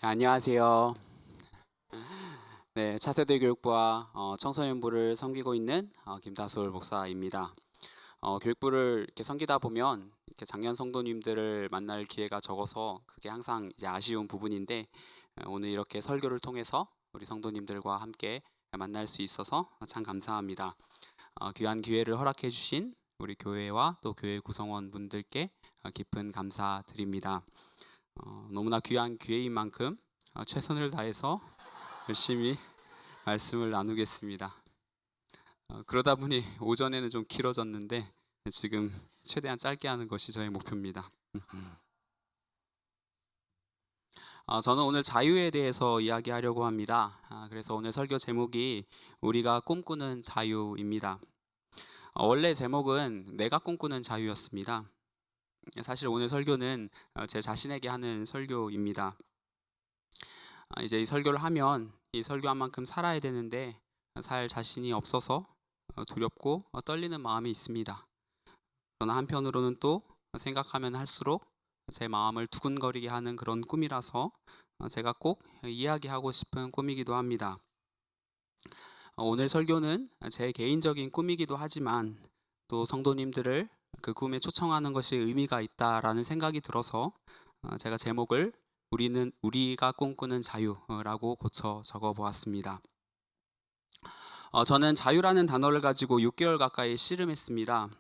네, 안녕하세요. 네, 차세대 교육부와 청소년부를 섬기고 있는 김다솔 목사입니다. 교육부를 이렇게 섬기다 보면 이렇게 장년 성도님들을 만날 기회가 적어서 그게 항상 이제 아쉬운 부분인데, 오늘 이렇게 설교를 통해서 우리 성도님들과 함께 만날 수 있어서 참 감사합니다. 귀한 기회를 허락해 주신 우리 교회와 또 교회 구성원 분들께 깊은 감사드립니다. 너무나 귀한 기회인 만큼 최선을 다해서 열심히 말씀을 나누겠습니다. 그러다 보니 오전에는 좀 길어졌는데 지금 최대한 짧게 하는 것이 저의 목표입니다. 저는 오늘 자유에 대해서 이야기하려고 합니다. 그래서 오늘 설교 제목이 우리가 꿈꾸는 자유입니다. 원래 제목은 내가 꿈꾸는 자유였습니다. 사실 오늘 설교는 제 자신에게 하는 설교입니다. 이제 이 설교를 하면 이 설교한 만큼 살아야 되는데 살 자신이 없어서 두렵고 떨리는 마음이 있습니다. 그러나 한편으로는 또 생각하면 할수록 제 마음을 두근거리게 하는 그런 꿈이라서 제가 꼭 이야기하고 싶은 꿈이기도 합니다. 오늘 설교는 제 개인적인 꿈이기도 하지만 또 성도님들을 그 꿈에 초청하는 것이 의미가 있다라는 생각이 들어서 제가 제목을 우리가 꿈꾸는 자유라고 고쳐 적어 보았습니다. 저는 자유라는 단어를 가지고 6개월 가까이 씨름했습니다.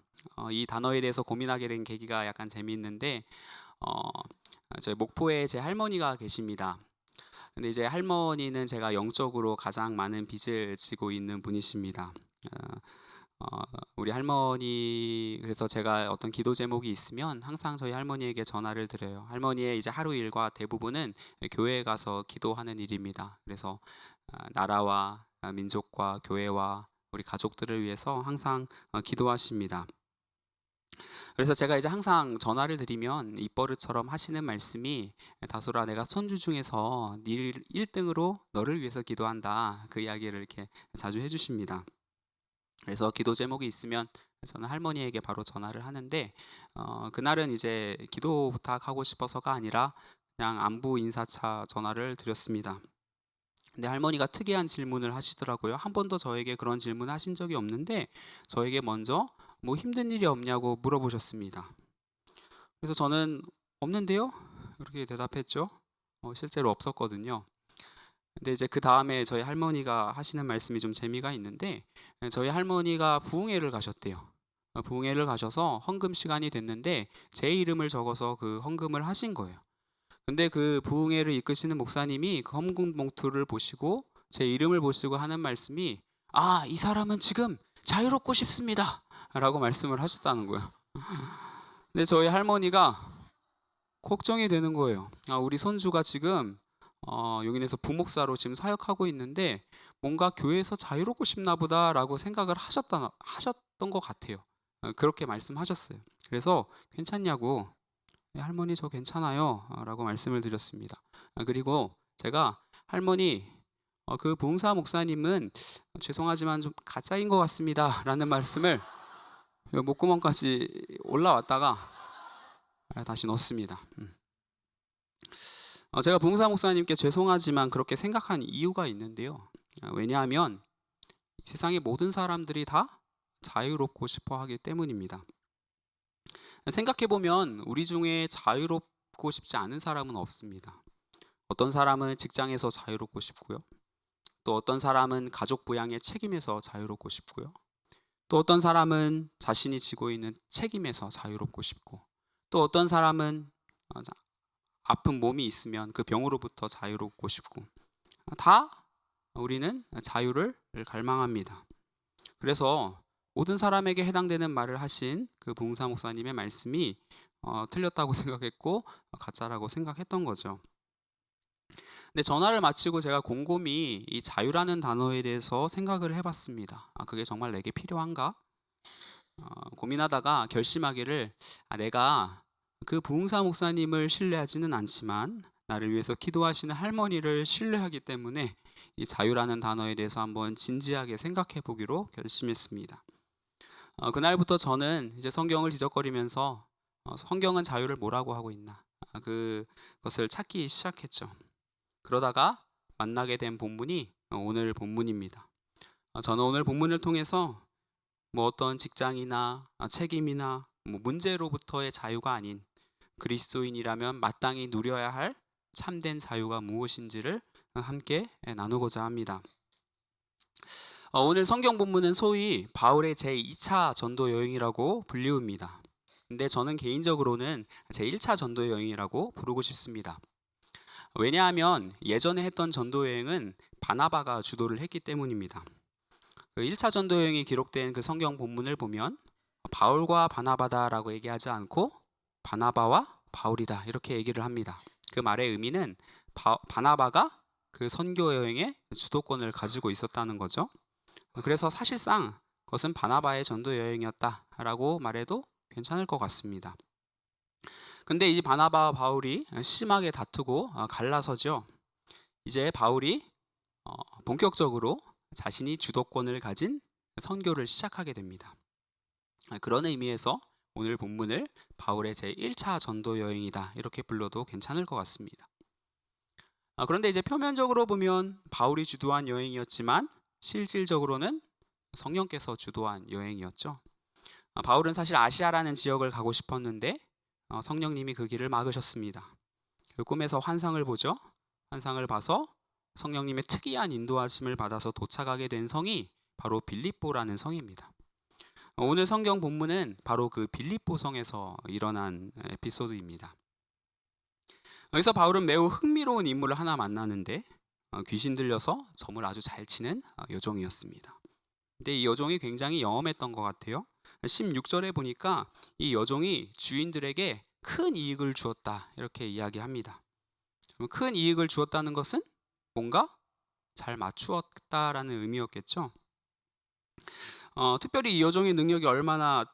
이 단어에 대해서 고민하게 된 계기가 약간 재미있는데, 저희 목포에 제 할머니가 계십니다. 근데 이제 할머니는 제가 영적으로 가장 많은 빚을 지고 있는 분이십니다. 우리 할머니, 그래서 제가 어떤 기도 제목이 있으면 항상 저희 할머니에게 전화를 드려요. 할머니의 이제 하루 일과 대부분은 교회에 가서 기도하는 일입니다. 그래서 나라와 민족과 교회와 우리 가족들을 위해서 항상 기도하십니다. 그래서 제가 이제 항상 전화를 드리면 입버릇처럼 하시는 말씀이, 다솔아, 내가 손주 중에서 네 1등으로 너를 위해서 기도한다, 그 이야기를 이렇게 자주 해주십니다. 그래서 기도 제목이 있으면 저는 할머니에게 바로 전화를 하는데, 그날은 이제 기도 부탁하고 싶어서가 아니라 그냥 안부 인사차 전화를 드렸습니다. 근데 할머니가 특이한 질문을 하시더라고요. 한 번도 저에게 그런 질문 하신 적이 없는데 저에게 먼저 뭐 힘든 일이 없냐고 물어보셨습니다. 그래서 저는 없는데요? 이렇게 대답했죠. 실제로 없었거든요. 근데 이제 그 다음에 저희 할머니가 하시는 말씀이 좀 재미가 있는데, 저희 할머니가 부흥회를 가셨대요. 부흥회를 가셔서 헌금 시간이 됐는데 제 이름을 적어서 그 헌금을 하신 거예요. 근데 그 부흥회를 이끄시는 목사님이 그 헌금 봉투를 보시고 제 이름을 보시고 하는 말씀이, 이 사람은 지금 자유롭고 싶습니다 라고 말씀을 하셨다는 거예요. 근데 저희 할머니가 걱정이 되는 거예요. 우리 손주가 지금 용인에서 부목사로 지금 사역하고 있는데 뭔가 교회에서 자유롭고 싶나 보다라고 생각을 하셨던 것 같아요. 그렇게 말씀하셨어요. 그래서 괜찮냐고, 네, 할머니 저 괜찮아요 라고 말씀을 드렸습니다. 그리고 제가 할머니, 그 부흥사 목사님은 죄송하지만 좀 가짜인 것 같습니다 라는 말씀을 목구멍까지 올라왔다가 다시 넣습니다. 제가 부흥사 목사님께 죄송하지만 그렇게 생각한 이유가 있는데요. 왜냐하면 이 세상의 모든 사람들이 다 자유롭고 싶어 하기 때문입니다. 생각해보면 우리 중에 자유롭고 싶지 않은 사람은 없습니다. 어떤 사람은 직장에서 자유롭고 싶고요. 또 어떤 사람은 가족 부양의 책임에서 자유롭고 싶고요. 또 어떤 사람은 자신이 지고 있는 책임에서 자유롭고 싶고, 또 어떤 사람은 아픈 몸이 있으면 그 병으로부터 자유롭고 싶고, 다 우리는 자유를 갈망합니다. 그래서 모든 사람에게 해당되는 말을 하신 그 부흥사 목사님의 말씀이 틀렸다고 생각했고 가짜라고 생각했던 거죠. 근데 전화를 마치고 제가 곰곰이 이 자유라는 단어에 대해서 생각을 해봤습니다. 그게 정말 내게 필요한가? 고민하다가 결심하기를, 내가 그 부흥사 목사님을 신뢰하지는 않지만 나를 위해서 기도하시는 할머니를 신뢰하기 때문에 이 자유라는 단어에 대해서 한번 진지하게 생각해 보기로 결심했습니다. 그날부터 저는 이제 성경을 뒤적거리면서 성경은 자유를 뭐라고 하고 있나, 그것을 찾기 시작했죠. 그러다가 만나게 된 본문이 오늘 본문입니다. 저는 오늘 본문을 통해서 어떤 직장이나 책임이나 문제로부터의 자유가 아닌 그리스도인이라면 마땅히 누려야 할 참된 자유가 무엇인지를 함께 나누고자 합니다. 오늘 성경 본문은 소위 바울의 제2차 전도 여행이라고 불리웁니다. 근데 저는 개인적으로는 제1차 전도 여행이라고 부르고 싶습니다. 왜냐하면 예전에 했던 전도 여행은 바나바가 주도를 했기 때문입니다. 그 1차 전도 여행이 기록된 그 성경 본문을 보면 바울과 바나바다라고 얘기하지 않고 바나바와 바울이다 이렇게 얘기를 합니다. 그 말의 의미는 바나바가 그 선교 여행의 주도권을 가지고 있었다는 거죠. 그래서 사실상 그것은 바나바의 전도 여행이었다라고 말해도 괜찮을 것 같습니다. 근데 이 바나바와 바울이 심하게 다투고 갈라서죠. 이제 바울이 본격적으로 자신이 주도권을 가진 선교를 시작하게 됩니다. 그런 의미에서 오늘 본문을 바울의 제1차 전도 여행이다 이렇게 불러도 괜찮을 것 같습니다. 그런데 이제 표면적으로 보면 바울이 주도한 여행이었지만 실질적으로는 성령께서 주도한 여행이었죠. 바울은 사실 아시아라는 지역을 가고 싶었는데 성령님이 그 길을 막으셨습니다. 그 꿈에서 환상을 보죠. 환상을 봐서 성령님의 특이한 인도하심을 받아서 도착하게 된 성이 바로 빌립보라는 성입니다. 오늘 성경 본문은 바로 그 빌립보 성에서 일어난 에피소드입니다. 여기서 바울은 매우 흥미로운 인물을 하나 만나는데 귀신 들려서 점을 아주 잘 치는 여종이었습니다. 근데 이 여종이 굉장히 영험했던 것 같아요. 16절에 보니까 이 여종이 주인들에게 큰 이익을 주었다 이렇게 이야기합니다. 큰 이익을 주었다는 것은 뭔가 잘 맞추었다라는 의미였겠죠. 특별히 이 여종의 능력이 얼마나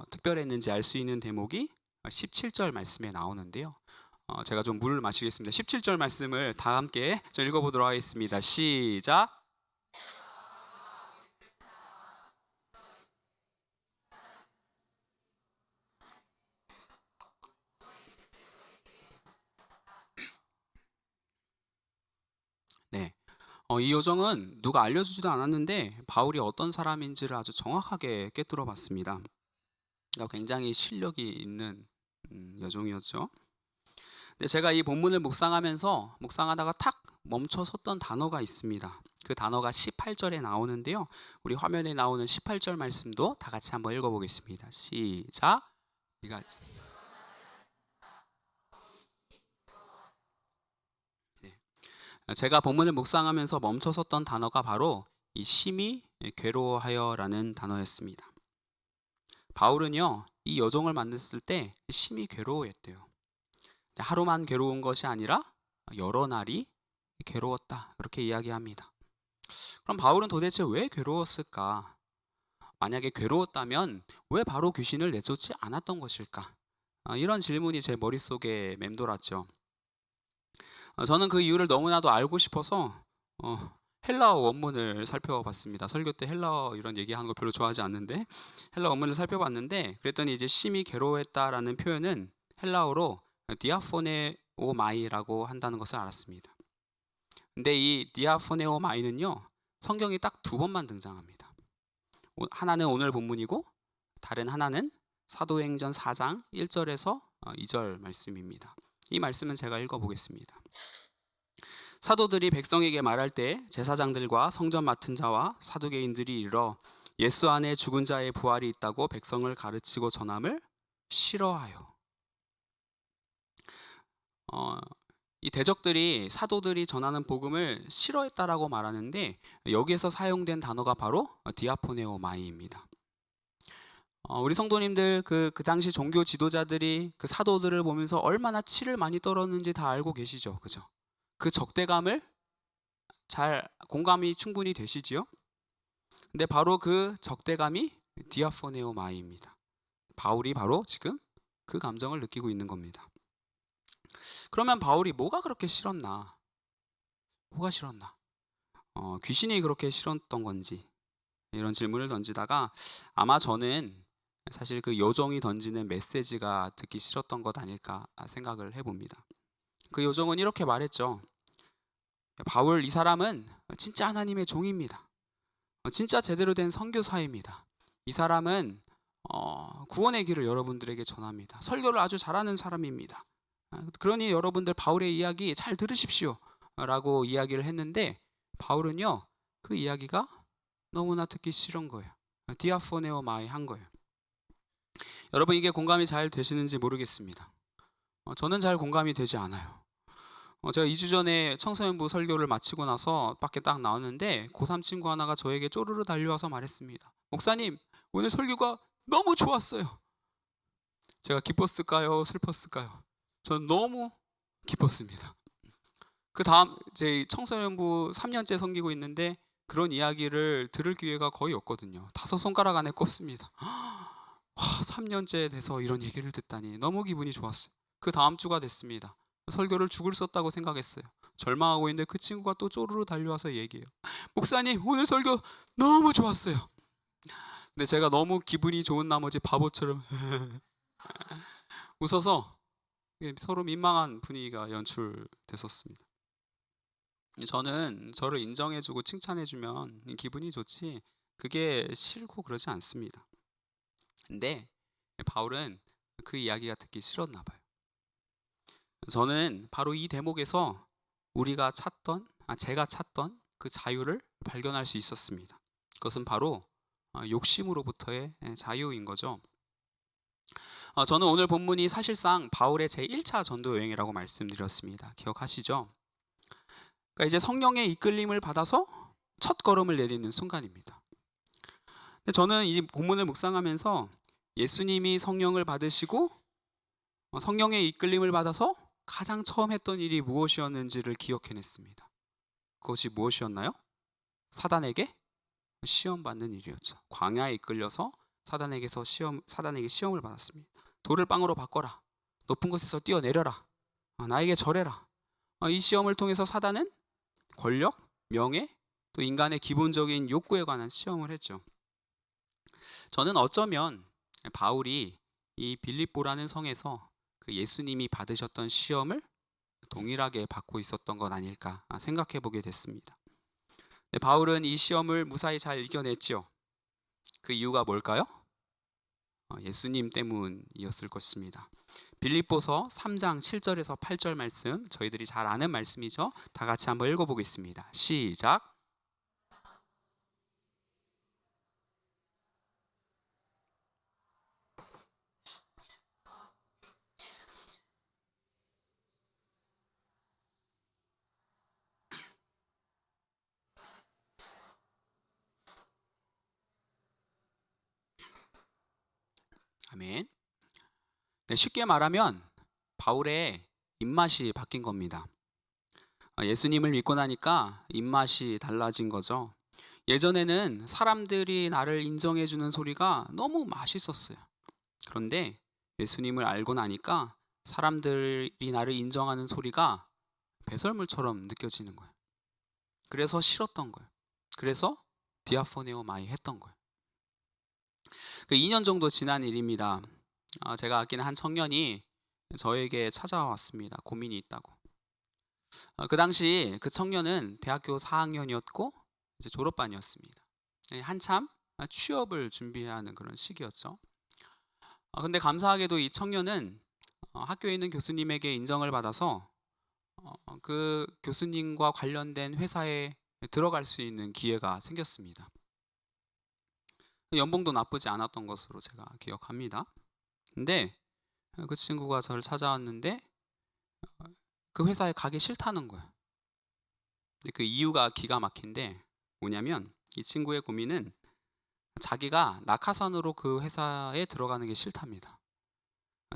특별했는지 알 수 있는 대목이 17절 말씀에 나오는데요. 제가 좀 물을 마시겠습니다. 17절 말씀을 다 함께 읽어보도록 하겠습니다. 시작. 네. 이 여종은 누가 알려주지도 않았는데 바울이 어떤 사람인지를 아주 정확하게 꿰뚫어 봤습니다. 굉장히 실력이 있는 여종이었죠. 근데 제가 이 본문을 묵상하다가 탁 멈춰 섰던 단어가 있습니다. 그 단어가 18절에 나오는데요. 우리 화면에 나오는 18절 말씀도 다 같이 한번 읽어보겠습니다. 시작. 제가 본문을 묵상하면서 멈춰 섰던 단어가 바로 이 심히 괴로워하여라는 단어였습니다. 바울은요, 이 여종을 만났을 때 심히 괴로워했대요. 하루만 괴로운 것이 아니라 여러 날이 괴로웠다 이렇게 이야기합니다. 그럼 바울은 도대체 왜 괴로웠을까? 만약에 괴로웠다면 왜 바로 귀신을 내쫓지 않았던 것일까? 이런 질문이 제 머릿속에 맴돌았죠. 저는 그 이유를 너무나도 알고 싶어서 헬라어 원문을 살펴봤습니다. 설교 때 헬라어 이런 얘기하는 거 별로 좋아하지 않는데 헬라어 원문을 살펴봤는데 그랬더니 이제 심히 괴로워했다라는 표현은 헬라어로 디아포네오마이라고 한다는 것을 알았습니다. 근데 이 디아포네오마이는요 성경에 딱 2번만 등장합니다. 하나는 오늘 본문이고 다른 하나는 사도행전 4장 1절에서 2절 말씀입니다. 이 말씀은 제가 읽어보겠습니다. 사도들이 백성에게 말할 때 제사장들과 성전 맡은 자와 사두개인들이 이르러 예수 안에 죽은 자의 부활이 있다고 백성을 가르치고 전함을 싫어하여. 이 대적들이 사도들이 전하는 복음을 싫어했다라고 말하는데 여기에서 사용된 단어가 바로 디아포네오마이입니다. 우리 성도님들 그 당시 종교 지도자들이 그 사도들을 보면서 얼마나 치를 많이 떨었는지 다 알고 계시죠, 그죠? 그 적대감을 잘 공감이 충분히 되시지요? 근데 바로 그 적대감이 디아포네오마이입니다. 바울이 바로 지금 그 감정을 느끼고 있는 겁니다. 그러면 바울이 뭐가 그렇게 싫었나? 뭐가 싫었나? 귀신이 그렇게 싫었던 건지 이런 질문을 던지다가 아마 저는 사실 그 여종이 던지는 메시지가 듣기 싫었던 것 아닐까 생각을 해봅니다. 그 여종은 이렇게 말했죠. 바울 이 사람은 진짜 하나님의 종입니다. 진짜 제대로 된 선교사입니다. 이 사람은 구원의 길을 여러분들에게 전합니다. 설교를 아주 잘하는 사람입니다. 그러니 여러분들 바울의 이야기 잘 들으십시오 라고 이야기를 했는데, 바울은요 그 이야기가 너무나 듣기 싫은 거예요. 디아포네오 마이 한 거예요. 여러분, 이게 공감이 잘 되시는지 모르겠습니다. 저는 잘 공감이 되지 않아요. 제가 2주 전에 청소년부 설교를 마치고 나서 밖에 딱 나왔는데 고3 친구 하나가 저에게 쪼르르 달려와서 말했습니다. 목사님, 오늘 설교가 너무 좋았어요. 제가 기뻤을까요? 슬펐을까요? 저는 너무 기뻤습니다. 그 다음 제 청소년부 3년째 섬기고 있는데 그런 이야기를 들을 기회가 거의 없거든요. 5손가락 안에 꼽습니다. 3년째 돼서 이런 얘기를 듣다니 너무 기분이 좋았어요. 그 다음 주가 됐습니다. 설교를 죽을 썼다고 생각했어요. 절망하고 있는데 그 친구가 또 쪼르르 달려와서 얘기해요. 목사님, 오늘 설교 너무 좋았어요. 근데 제가 너무 기분이 좋은 나머지 바보처럼 웃어서 서로 민망한 분위기가 연출됐었습니다. 저는 저를 인정해주고 칭찬해주면 기분이 좋지 그게 싫고 그러지 않습니다. 근데 바울은 그 이야기가 듣기 싫었나 봐요. 저는 바로 이 대목에서 제가 찾던 그 자유를 발견할 수 있었습니다. 그것은 바로 욕심으로부터의 자유인 거죠. 저는 오늘 본문이 사실상 바울의 제1차 전도 여행이라고 말씀드렸습니다. 기억하시죠? 그러니까 이제 성령의 이끌림을 받아서 첫 걸음을 내딛는 순간입니다. 근데 저는 이 본문을 묵상하면서 예수님이 성령을 받으시고 성령의 이끌림을 받아서 가장 처음 했던 일이 무엇이었는지를 기억해냈습니다. 그것이 무엇이었나요? 사단에게 시험받는 일이었죠. 광야에 이끌려서 사단에게 시험을 받았습니다. 돌을 빵으로 바꿔라. 높은 곳에서 뛰어내려라. 나에게 절해라. 이 시험을 통해서 사단은 권력, 명예, 또 인간의 기본적인 욕구에 관한 시험을 했죠. 저는 어쩌면 바울이 이 빌립보라는 성에서 그 예수님이 받으셨던 시험을 동일하게 받고 있었던 건 아닐까 생각해 보게 됐습니다. 바울은 이 시험을 무사히 잘 이겨냈죠. 그 이유가 뭘까요? 예수님 때문이었을 것입니다. 빌립보서 3장 7절에서 8절 말씀, 저희들이 잘 아는 말씀이죠. 다 같이 한번 읽어보겠습니다. 시작. 아멘. 네, 쉽게 말하면 바울의 입맛이 바뀐 겁니다. 예수님을 믿고 나니까 입맛이 달라진 거죠. 예전에는 사람들이 나를 인정해주는 소리가 너무 맛있었어요. 그런데 예수님을 알고 나니까 사람들이 나를 인정하는 소리가 배설물처럼 느껴지는 거예요. 그래서 싫었던 거예요. 그래서 디아포네오 마이 했던 거예요. 2년 정도 지난 일입니다. 제가 아끼는 한 청년이 저에게 찾아왔습니다. 고민이 있다고. 그 당시 그 청년은 대학교 4학년이었고 이제 졸업반이었습니다. 한참 취업을 준비하는 그런 시기였죠. 근데 감사하게도 이 청년은 학교에 있는 교수님에게 인정을 받아서 그 교수님과 관련된 회사에 들어갈 수 있는 기회가 생겼습니다. 연봉도 나쁘지 않았던 것으로 제가 기억합니다. 근데 그 친구가 저를 찾아왔는데 그 회사에 가기 싫다는 거예요. 근데 그 이유가 기가 막힌데 뭐냐면 이 친구의 고민은 자기가 낙하산으로 그 회사에 들어가는 게 싫답니다.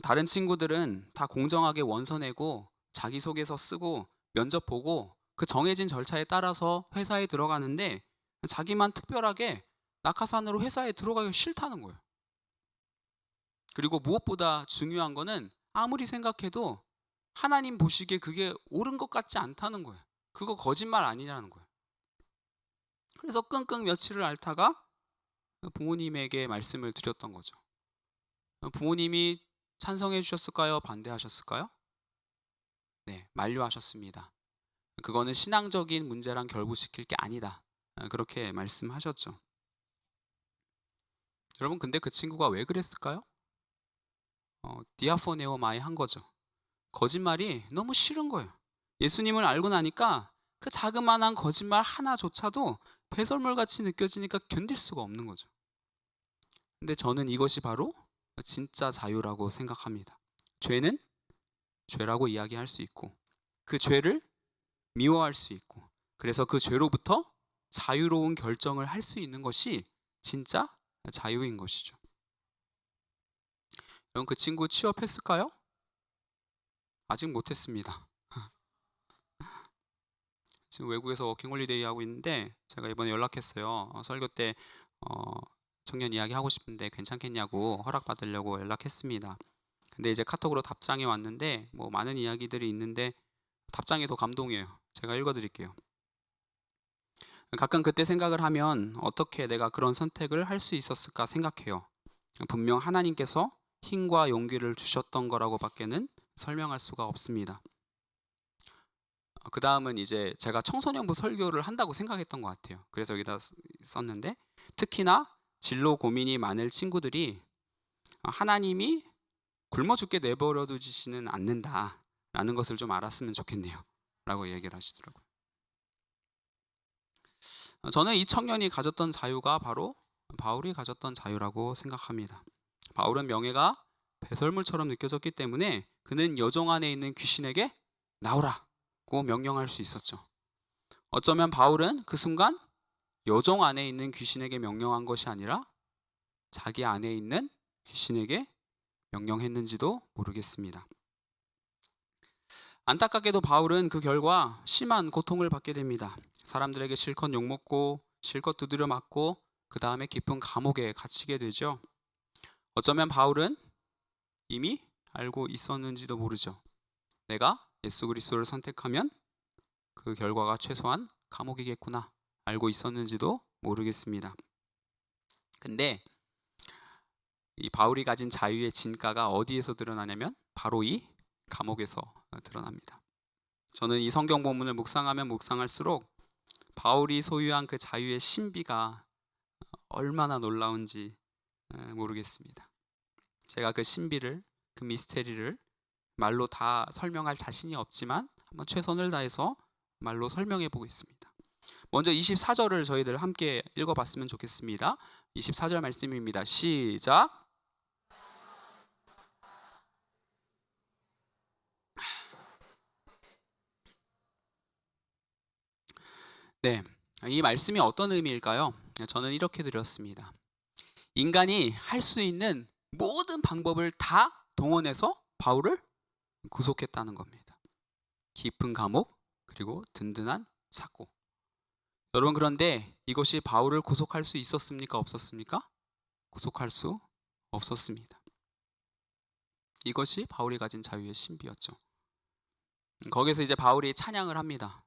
다른 친구들은 다 공정하게 원서 내고 자기소개서 쓰고 면접 보고 그 정해진 절차에 따라서 회사에 들어가는데 자기만 특별하게 낙하산으로 회사에 들어가기 싫다는 거예요. 그리고 무엇보다 중요한 거는 아무리 생각해도 하나님 보시기에 그게 옳은 것 같지 않다는 거예요. 그거 거짓말 아니냐는 거예요. 그래서 끙끙 며칠을 앓다가 부모님에게 말씀을 드렸던 거죠. 부모님이 찬성해 주셨을까요? 반대하셨을까요? 네, 만류하셨습니다. 그거는 신앙적인 문제랑 결부시킬 게 아니다. 그렇게 말씀하셨죠. 여러분, 근데 그 친구가 왜 그랬을까요? 디아포네오마에 한 거죠. 거짓말이 너무 싫은 거예요. 예수님을 알고 나니까 그 자그마한 거짓말 하나조차도 배설물같이 느껴지니까 견딜 수가 없는 거죠. 근데 저는 이것이 바로 진짜 자유라고 생각합니다. 죄는 죄라고 이야기할 수 있고, 그 죄를 미워할 수 있고, 그래서 그 죄로부터 자유로운 결정을 할 수 있는 것이 진짜 자유인 것이죠. 여러분, 그 친구 취업했을까요? 아직 못했습니다. 지금 외국에서 워킹홀리데이 하고 있는데 제가 이번에 연락했어요. 설교 때 청년 이야기 하고 싶은데 괜찮겠냐고 허락받으려고 연락했습니다. 근데 이제 카톡으로 답장이 왔는데 뭐 많은 이야기들이 있는데 답장이 더 감동이에요. 제가 읽어드릴게요. 가끔 그때 생각을 하면 어떻게 내가 그런 선택을 할 수 있었을까 생각해요. 분명 하나님께서 힘과 용기를 주셨던 거라고 밖에는 설명할 수가 없습니다. 그 다음은 이제 제가 청소년부 설교를 한다고 생각했던 것 같아요. 그래서 여기다 썼는데, 특히나 진로 고민이 많을 친구들이 하나님이 굶어 죽게 내버려 두지는 않는다라는 것을 좀 알았으면 좋겠네요 라고 얘기를 하시더라고요. 저는 이 청년이 가졌던 자유가 바로 바울이 가졌던 자유라고 생각합니다. 바울은 명예가 배설물처럼 느껴졌기 때문에 그는 여종 안에 있는 귀신에게 나오라고 명령할 수 있었죠. 어쩌면 바울은 그 순간 여종 안에 있는 귀신에게 명령한 것이 아니라 자기 안에 있는 귀신에게 명령했는지도 모르겠습니다. 안타깝게도 바울은 그 결과 심한 고통을 받게 됩니다. 사람들에게 실컷 욕먹고 실컷 두드려 맞고 그 다음에 깊은 감옥에 갇히게 되죠. 어쩌면 바울은 이미 알고 있었는지도 모르죠. 내가 예수 그리스도를 선택하면 그 결과가 최소한 감옥이겠구나 알고 있었는지도 모르겠습니다. 근데 이 바울이 가진 자유의 진가가 어디에서 드러나냐면 바로 이 감옥에서 드러납니다. 저는 이 성경 본문을 묵상하면 묵상할수록 바울이 소유한 그 자유의 신비가 얼마나 놀라운지 모르겠습니다. 제가 그 신비를, 그 미스테리를 말로 다 설명할 자신이 없지만 한번 최선을 다해서 말로 설명해 보겠습니다. 먼저 24절을 저희들 함께 읽어봤으면 좋겠습니다. 24절 말씀입니다. 시작. 네, 이 말씀이 어떤 의미일까요? 저는 이렇게 드렸습니다. 인간이 할 수 있는 모든 방법을 다 동원해서 바울을 구속했다는 겁니다. 깊은 감옥, 그리고 든든한 착고. 여러분, 그런데 이것이 바울을 구속할 수 있었습니까? 없었습니까? 구속할 수 없었습니다. 이것이 바울이 가진 자유의 신비였죠. 거기서 이제 바울이 찬양을 합니다.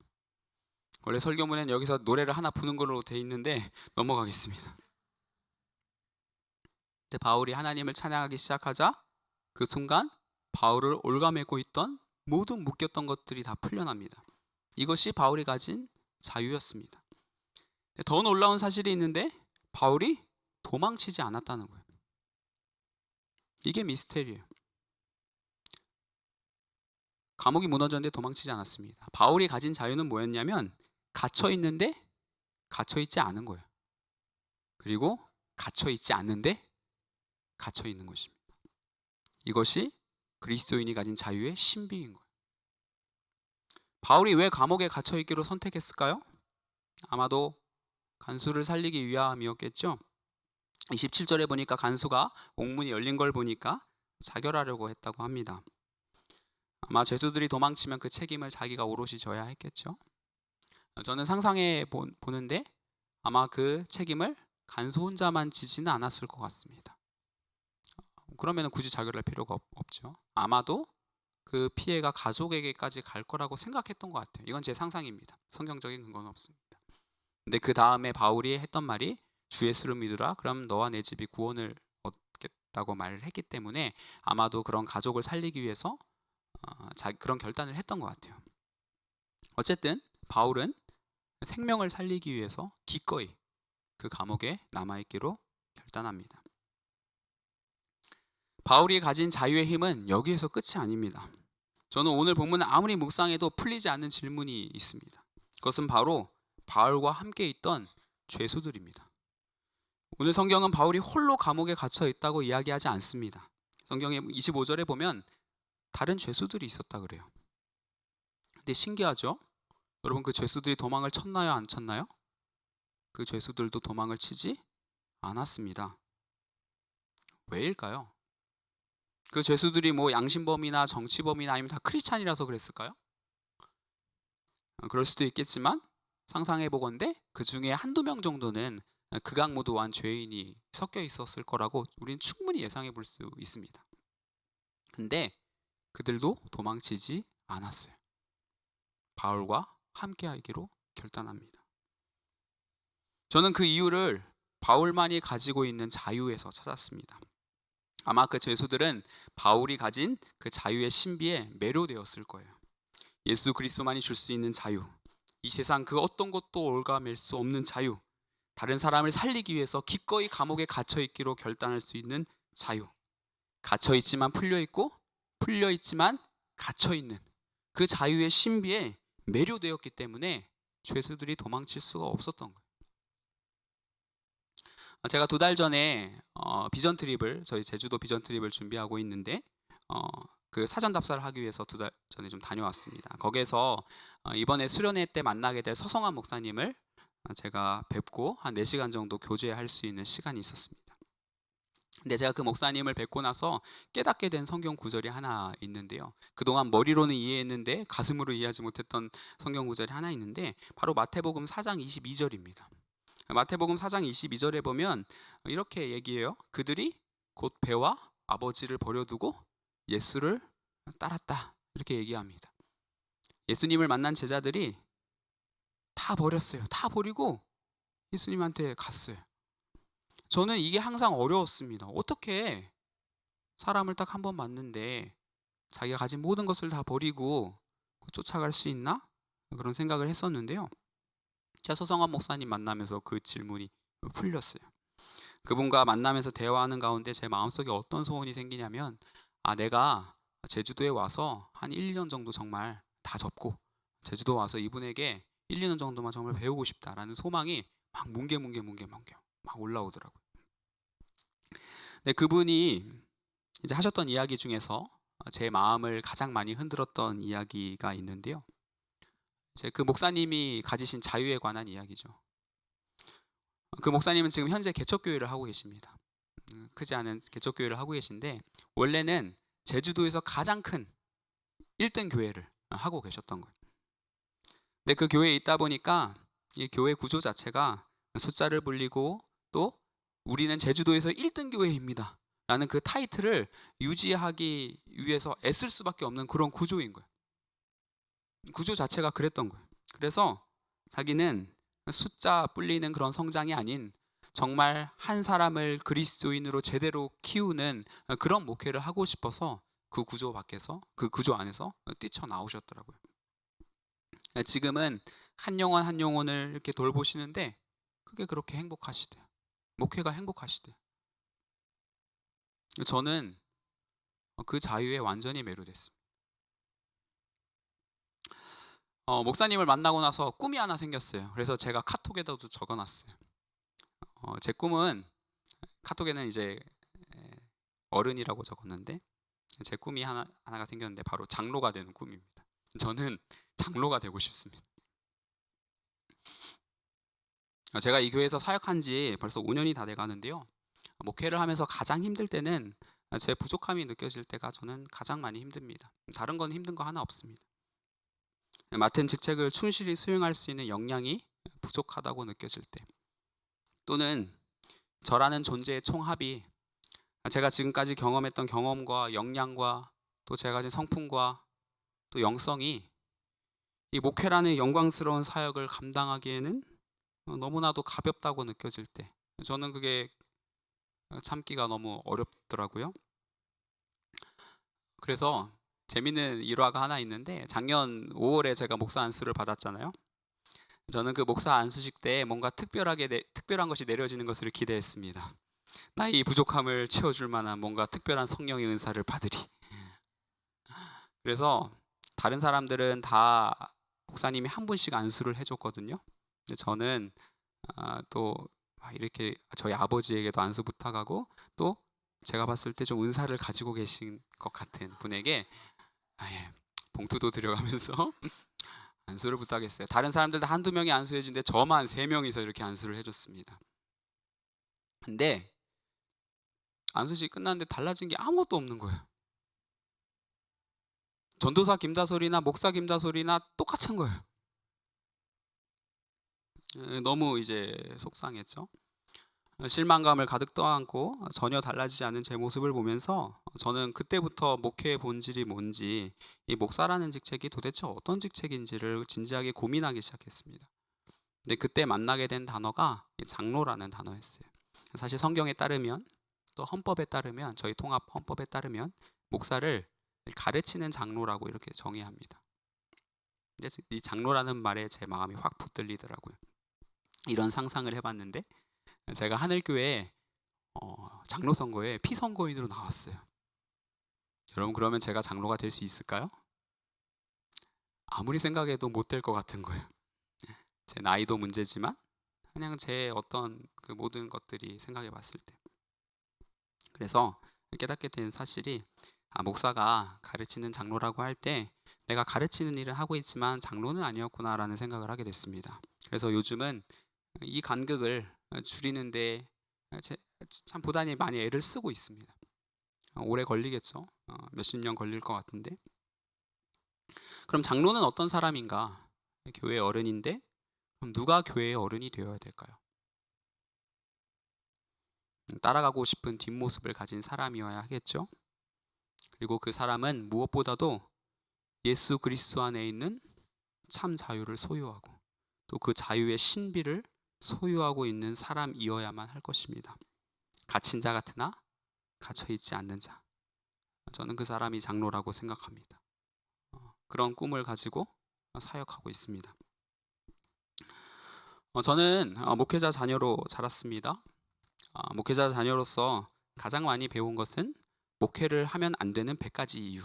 원래 설교문에는 여기서 노래를 하나 부는 걸로 돼 있는데 넘어가겠습니다. 근데 바울이 하나님을 찬양하기 시작하자 그 순간 바울을 올가매고 있던 모든 묶였던 것들이 다 풀려납니다. 이것이 바울이 가진 자유였습니다. 더 놀라운 사실이 있는데 바울이 도망치지 않았다는 거예요. 이게 미스테리예요. 감옥이 무너졌는데 도망치지 않았습니다. 바울이 가진 자유는 뭐였냐면 갇혀 있는데 갇혀 있지 않은 거예요. 그리고 갇혀 있지 않는데 갇혀 있는 것입니다. 이것이 그리스도인이 가진 자유의 신비인 거예요. 바울이 왜 감옥에 갇혀 있기로 선택했을까요? 아마도 간수를 살리기 위함이었겠죠. 27절에 보니까 간수가 옥문이 열린 걸 보니까 자결하려고 했다고 합니다. 아마 죄수들이 도망치면 그 책임을 자기가 오롯이 져야 했겠죠. 저는 상상해 보는데 아마 그 책임을 간수 혼자만 지지는 않았을 것 같습니다. 그러면 굳이 자결할 필요가 없죠. 아마도 그 피해가 가족에게까지 갈 거라고 생각했던 것 같아요. 이건 제 상상입니다. 성경적인 근거는 없습니다. 근데 그 다음에 바울이 했던 말이 주 예수를 믿으라 그럼 너와 내 집이 구원을 얻겠다고 말을 했기 때문에 아마도 그런 가족을 살리기 위해서 그런 결단을 했던 것 같아요. 어쨌든 바울은 생명을 살리기 위해서 기꺼이 그 감옥에 남아있기로 결단합니다. 바울이 가진 자유의 힘은 여기에서 끝이 아닙니다. 저는 오늘 본문을 아무리 묵상해도 풀리지 않는 질문이 있습니다. 그것은 바로 바울과 함께 있던 죄수들입니다. 오늘 성경은 바울이 홀로 감옥에 갇혀 있다고 이야기하지 않습니다. 성경의 25절에 보면 다른 죄수들이 있었다 그래요. 근데 신기하죠? 여러분, 그 죄수들이 도망을 쳤나요? 안 쳤나요? 그 죄수들도 도망을 치지 않았습니다. 왜일까요? 그 죄수들이 뭐 양심범이나 정치범이나 아니면 다 크리스찬이라서 그랬을까요? 그럴 수도 있겠지만 상상해보건대 그 중에 한두 명 정도는 극악무도한 죄인이 섞여 있었을 거라고 우리는 충분히 예상해 볼 수 있습니다. 근데 그들도 도망치지 않았어요. 바울과 함께 하기로 결단합니다. 저는 그 이유를 바울만이 가지고 있는 자유에서 찾았습니다. 아마 그 죄수들은 바울이 가진 그 자유의 신비에 매료되었을 거예요. 예수 그리스도만이 줄 수 있는 자유, 이 세상 그 어떤 것도 올가맬 수 없는 자유, 다른 사람을 살리기 위해서 기꺼이 감옥에 갇혀 있기로 결단할 수 있는 자유, 갇혀 있지만 풀려 있고 풀려 있지만 갇혀 있는 그 자유의 신비에 매료되었기 때문에 죄수들이 도망칠 수가 없었던 거예요. 제가 2달 전에 비전 트립을, 저희 제주도 비전 트립을 준비하고 있는데 그 사전 답사를 하기 위해서 2달 전에 좀 다녀왔습니다. 거기에서 이번에 수련회 때 만나게 될 서성환 목사님을 제가 뵙고 한 4시간 정도 교제할 수 있는 시간이 있었습니다. 근데 제가 그 목사님을 뵙고 나서 깨닫게 된 성경 구절이 하나 있는데요. 그동안 머리로는 이해했는데 가슴으로 이해하지 못했던 성경 구절이 하나 있는데 바로 마태복음 4장 22절입니다. 마태복음 4장 22절에 보면 이렇게 얘기해요. 그들이 곧 배와 아버지를 버려두고 예수를 따랐다, 이렇게 얘기합니다. 예수님을 만난 제자들이 다 버렸어요. 다 버리고 예수님한테 갔어요. 저는 이게 항상 어려웠습니다. 어떻게 사람을 딱 한 번 만났는데 자기가 가진 모든 것을 다 버리고 쫓아갈 수 있나? 그런 생각을 했었는데요. 제가 서성환 목사님 만나면서 그 질문이 풀렸어요. 그분과 만나면서 대화하는 가운데 제 마음속에 어떤 소원이 생기냐면, 내가 제주도에 와서 한 1, 2년 정도 정말 다 접고 제주도 와서 이분에게 1, 2년 정도만 정말 배우고 싶다라는 소망이 막 뭉게 막 올라오더라고요. 근데 그분이 이제 하셨던 이야기 중에서 제 마음을 가장 많이 흔들었던 이야기가 있는데요. 이제 그 목사님이 가지신 자유에 관한 이야기죠. 그 목사님은 지금 현재 개척교회를 하고 계십니다. 크지 않은 개척교회를 하고 계신데 원래는 제주도에서 가장 큰 1등 교회를 하고 계셨던 거예요. 근데 그 교회에 있다 보니까 이 교회 구조 자체가 숫자를 불리고 또 우리는 제주도에서 1등 교회입니다 라는 그 타이틀을 유지하기 위해서 애쓸 수밖에 없는 그런 구조인 거예요. 구조 자체가 그랬던 거예요. 그래서 자기는 숫자 불리는 그런 성장이 아닌 정말 한 사람을 그리스도인으로 제대로 키우는 그런 목회를 하고 싶어서 그 구조 밖에서, 그 구조 안에서 뛰쳐나오셨더라고요. 지금은 한 영혼 한 영혼을 이렇게 돌보시는데 그게 그렇게 행복하시대요. 목회가 행복하시대요. 저는 그 자유에 완전히 매료됐습니다. 목사님을 만나고 나서 꿈이 하나 생겼어요. 그래서 제가 카톡에다도 적어놨어요. 제 꿈은, 카톡에는 이제 어른이라고 적었는데 제 꿈이 하나가 생겼는데 바로 장로가 되는 꿈입니다. 저는 장로가 되고 싶습니다. 제가 이 교회에서 사역한 지 벌써 5년이 다 돼가는데요. 목회를 하면서 가장 힘들 때는 제 부족함이 느껴질 때가 저는 가장 많이 힘듭니다. 다른 건 힘든 거 하나 없습니다. 맡은 직책을 충실히 수행할 수 있는 역량이 부족하다고 느껴질 때, 또는 저라는 존재의 총합이 제가 지금까지 경험했던 경험과 역량과 또 제가 가진 성품과 또 영성이 이 목회라는 영광스러운 사역을 감당하기에는 너무나도 가볍다고 느껴질 때, 저는 그게 참기가 너무 어렵더라고요. 그래서 재미있는 일화가 하나 있는데, 작년 5월에 제가 목사 안수를 받았잖아요. 저는 그 목사 안수식 때 뭔가 특별한 것이 내려지는 것을 기대했습니다. 나의 이 부족함을 채워줄 만한 뭔가 특별한 성령의 은사를 받으리. 그래서 다른 사람들은 다 목사님이 한 분씩 안수를 해줬거든요. 근데 저는 또 이렇게 저희 아버지에게도 안수 부탁하고, 또 제가 봤을 때 좀 은사를 가지고 계신 것 같은 분에게 봉투도 들여가면서 안수를 부탁했어요. 다른 사람들 다 한두 명이 안수해 주는데 저만 3명이서 이렇게 안수를 해줬습니다. 근데 안수식 끝났는데 달라진 게 아무것도 없는 거예요. 전도사 김다솔이나 목사 김다솔이나 똑같은 거예요. 너무 이제 속상했죠. 실망감을 가득 떠안고 전혀 달라지지 않은 제 모습을 보면서 저는 그때부터 목회의 본질이 뭔지, 이 목사라는 직책이 도대체 어떤 직책인지를 진지하게 고민하기 시작했습니다. 근데 그때 만나게 된 단어가 장로라는 단어였어요. 사실 성경에 따르면, 또 헌법에 따르면, 저희 통합 헌법에 따르면 목사를 가르치는 장로라고 이렇게 정의합니다. 근데 이 장로라는 말에 제 마음이 확 붙들리더라고요. 이런 상상을 해봤는데, 제가 하늘교회 장로 선거에 피선거인으로 나왔어요. 여러분, 그러면 제가 장로가 될 수 있을까요? 아무리 생각해도 못 될 것 같은 거예요. 제 나이도 문제지만 그냥 제 어떤 그 모든 것들이 생각해 봤을 때. 그래서 깨닫게 된 사실이, 목사가 가르치는 장로라고 할 때 내가 가르치는 일은 하고 있지만 장로는 아니었구나라는 생각을 하게 됐습니다. 그래서 요즘은 이 간극을 줄이는데 참 부단히 많이 애를 쓰고 있습니다. 오래 걸리겠죠. 몇십 년 걸릴 것 같은데. 그럼 장로는 어떤 사람인가? 교회 어른인데, 그럼 누가 교회의 어른이 되어야 될까요? 따라가고 싶은 뒷모습을 가진 사람이어야 하겠죠. 그리고 그 사람은 무엇보다도 예수 그리스도 안에 있는 참 자유를 소유하고, 또 그 자유의 신비를 소유하고 있는 사람이어야만 할 것입니다. 갇힌 자 같으나 갇혀 있지 않는 자. 저는 그 사람이 장로라고 생각합니다. 그런 꿈을 가지고 사역하고 있습니다. 저는 목회자 자녀로 자랐습니다. 목회자 자녀로서 가장 많이 배운 것은 목회를 하면 안 되는 100가지 이유,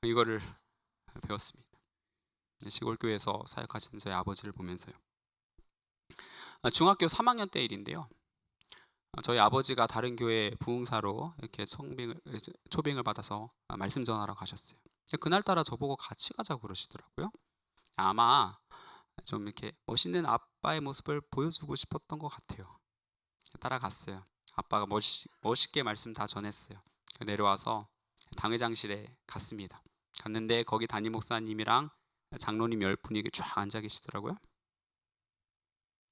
이거를 배웠습니다. 시골교회에서 사역하시는 저희 아버지를 보면서요. 중학교 3학년 때 일인데요. 저희 아버지가 다른 교회 부흥사로 이렇게 초빙을 받아서 말씀 전하러 가셨어요. 그날따라 저보고 같이 가자고 그러시더라고요. 아마 좀 이렇게 멋있는 아빠의 모습을 보여주고 싶었던 것 같아요. 따라갔어요. 아빠가 멋있게 말씀 다 전했어요. 내려와서 당회장실에 갔습니다. 갔는데 거기 담임 목사님이랑 장로님 10분이 쫙 앉아 계시더라고요.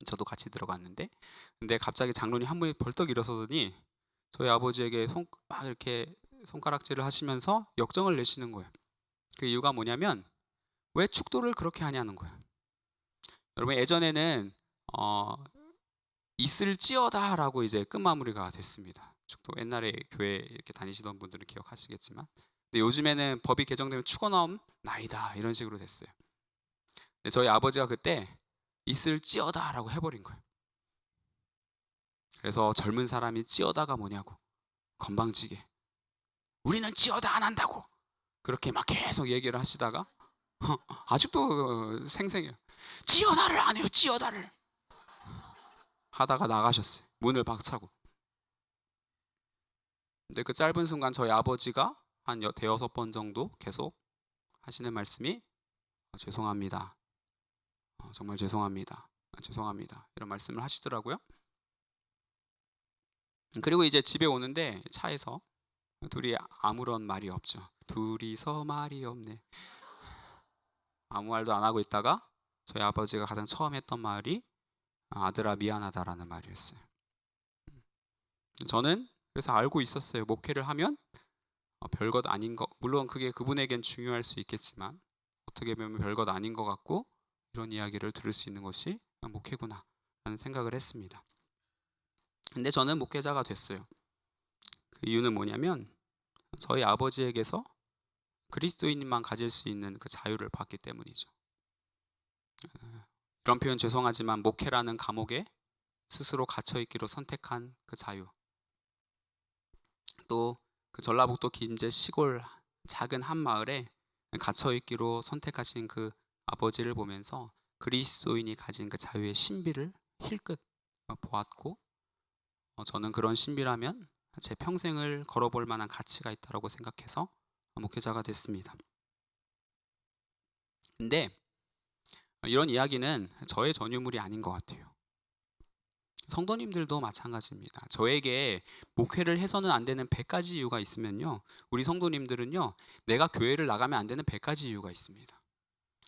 저도 같이 들어갔는데, 근데 갑자기 장로님 한 분이 벌떡 일어서더니 저희 아버지에게 막 이렇게 손가락질을 하시면서 역정을 내시는 거예요. 그 이유가 뭐냐면, 왜 축도를 그렇게 하냐는 거예요. 여러분, 예전에는 있을지어다라고 이제 끝마무리가 됐습니다. 축도, 옛날에 교회 이렇게 다니시던 분들은 기억하시겠지만, 근데 요즘에는 법이 개정되면 축원하옵 나이다 이런 식으로 됐어요. 근데 저희 아버지가 그때 있을지어다라고 해버린 거예요. 그래서 젊은 사람이 찌어다가 뭐냐고, 건방지게 우리는 찌어다 안 한다고 그렇게 막 계속 얘기를 하시다가 아직도 생생해요. 찌어다를 안 해요, 찌어다를 하다가 나가셨어요. 문을 박차고. 근데 그 짧은 순간 저희 아버지가 한 대여섯 번 정도 계속 하시는 말씀이 죄송합니다, 정말 죄송합니다, 죄송합니다 이런 말씀을 하시더라고요. 그리고 이제 집에 오는데 차에서 둘이 아무런 말이 없죠. 둘이서 말이 없네. 아무 말도 안 하고 있다가 저희 아버지가 가장 처음 했던 말이 아들아 미안하다라는 말이었어요. 저는 그래서 알고 있었어요. 목회를 하면 별것 아닌 것, 물론 그게 그분에겐 중요할 수 있겠지만 어떻게 보면 별것 아닌 것 같고, 이런 이야기를 들을 수 있는 것이 목회구나 라는 생각을 했습니다. 근데 저는 목회자가 됐어요. 그 이유는 뭐냐면, 저희 아버지에게서 그리스도인만 가질 수 있는 그 자유를 받기 때문이죠. 이런 표현 죄송하지만 목회라는 감옥에 스스로 갇혀있기로 선택한 그 자유, 또 그 전라북도 김제 시골 작은 한 마을에 갇혀있기로 선택하신 그 아버지를 보면서 그리스도인이 가진 그 자유의 신비를 힐끗 보았고, 저는 그런 신비라면 제 평생을 걸어볼 만한 가치가 있다고 생각해서 목회자가 됐습니다. 근데 이런 이야기는 저의 전유물이 아닌 것 같아요. 성도님들도 마찬가지입니다. 저에게 목회를 해서는 안 되는 100가지 이유가 있으면요, 우리 성도님들은요, 내가 교회를 나가면 안 되는 100가지 이유가 있습니다.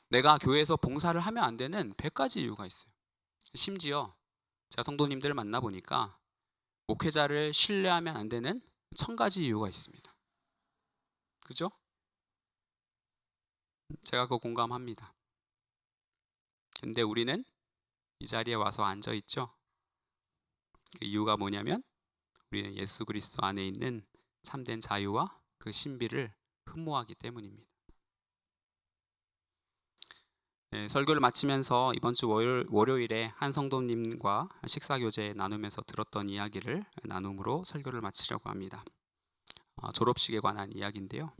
내가 교회에서 봉사를 하면 안 되는 100가지 이유가 있어요. 심지어 제가 성도님들을 만나보니까 목회자를 신뢰하면 안 되는 1000가지 이유가 있습니다. 그죠? 제가 그거 공감합니다. 근데 우리는 이 자리에 와서 앉아있죠. 그 이유가 뭐냐면 우리는 예수 그리스도 안에 있는 참된 자유와 그 신비를 흠모하기 때문입니다. 네, 설교를 마치면서 이번 주 월요일에 한 성도님과 식사교제 나누면서 들었던 이야기를 나눔으로 설교를 마치려고 합니다. 졸업식에 관한 이야기인데요.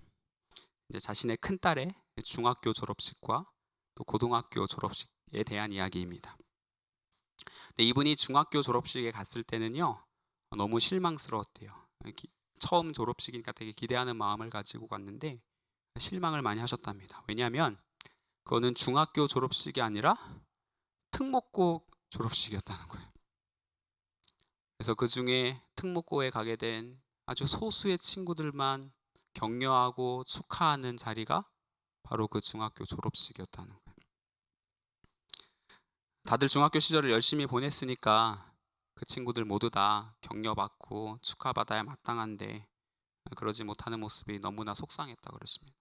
이제 자신의 큰딸의 중학교 졸업식과 또 고등학교 졸업식에 대한 이야기입니다. 근데 이분이 중학교 졸업식에 갔을 때는요, 너무 실망스러웠대요. 처음 졸업식이니까 되게 기대하는 마음을 가지고 갔는데 실망을 많이 하셨답니다. 왜냐하면 그거는 중학교 졸업식이 아니라 특목고 졸업식이었다는 거예요. 그래서 그 중에 특목고에 가게 된 아주 소수의 친구들만 격려하고 축하하는 자리가 바로 그 중학교 졸업식이었다는 거예요. 다들 중학교 시절을 열심히 보냈으니까 그 친구들 모두 다 격려받고 축하받아야 마땅한데 그러지 못하는 모습이 너무나 속상했다 그랬습니다.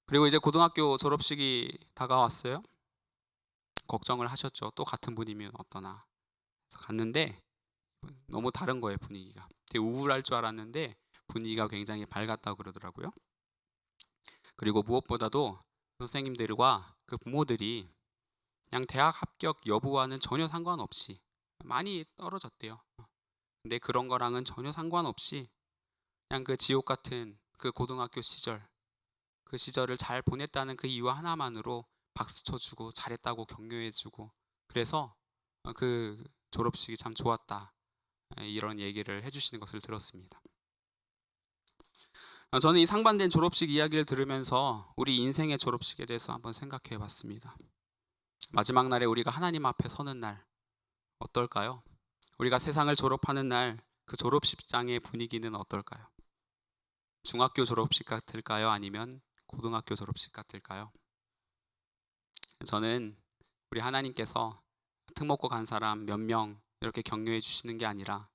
그리고 이제 고등학교 졸업식이 다가왔어요. 걱정을 하셨죠. 또 같은 분이면 어떠나. 그래서 갔는데 너무 다른 거예요, 분위기가. 되게 우울할 줄 알았는데 분위기가 굉장히 밝았다고 그러더라고요. 그리고 무엇보다도 선생님들과 그 부모들이 그냥 대학 합격 여부와는 전혀 상관없이 많이 떨어졌대요. 근데 그런 거랑은 전혀 상관없이 그냥 그 지옥 같은 그 고등학교 시절, 그 시절을 잘 보냈다는 그 이유 하나만으로 박수 쳐주고 잘했다고 격려해주고, 그래서 그 졸업식이 참 좋았다, 이런 얘기를 해주시는 것을 들었습니다. 저는 이 상반된 졸업식 이야기를 들으면서 우리 인생의 졸업식에 대해서 한번 생각해 봤습니다. 마지막 날에 우리가 하나님 앞에 서는 날 어떨까요? 우리가 세상을 졸업하는 날 그 졸업식장의 분위기는 어떨까요? 중학교 졸업식 같을까요? 아니면 고등학교 졸업식 같을까요? 저는 우리 하나님께서 특목고 간 사람 몇 명 이렇게 격려해 주시는 게 아니라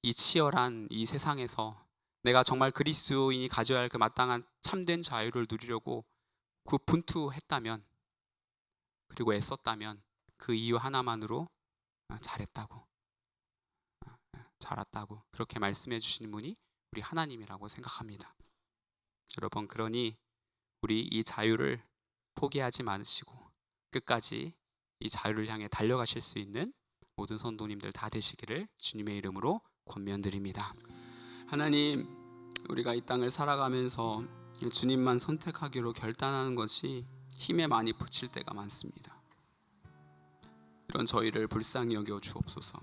이 치열한 이 세상에서 내가 정말 그리스도인이 가져야 할 그 마땅한 참된 자유를 누리려고 그 분투했다면, 그리고 애썼다면 그 이유 하나만으로 잘했다고, 잘했다고 그렇게 말씀해 주시는 분이 우리 하나님이라고 생각합니다. 여러분, 그러니 우리 이 자유를 포기하지 마시고 끝까지 이 자유를 향해 달려가실 수 있는 모든 성도님들 다 되시기를 주님의 이름으로 권면드립니다. 하나님, 우리가 이 땅을 살아가면서 주님만 선택하기로 결단하는 것이 힘에 많이 부칠 때가 많습니다. 이런 저희를 불쌍히 여겨 주옵소서.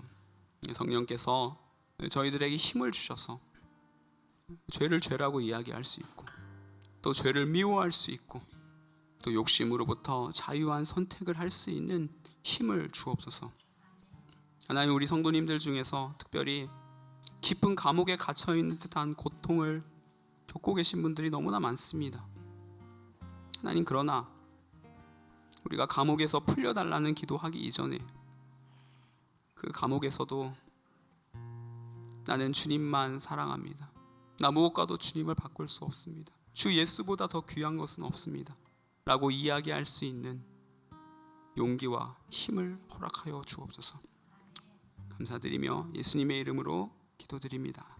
성령께서 저희들에게 힘을 주셔서 죄를 죄라고 이야기할 수 있고, 또 죄를 미워할 수 있고, 또 욕심으로부터 자유한 선택을 할 수 있는 힘을 주옵소서. 하나님, 우리 성도님들 중에서 특별히 깊은 감옥에 갇혀있는 듯한 고통을 겪고 계신 분들이 너무나 많습니다. 하나님, 그러나 우리가 감옥에서 풀려달라는 기도하기 이전에 그 감옥에서도 나는 주님만 사랑합니다, 나 무엇과도 주님을 바꿀 수 없습니다, 주 예수보다 더 귀한 것은 없습니다 라고 이야기할 수 있는 용기와 힘을 허락하여 주옵소서. 감사드리며 예수님의 이름으로 기도드립니다.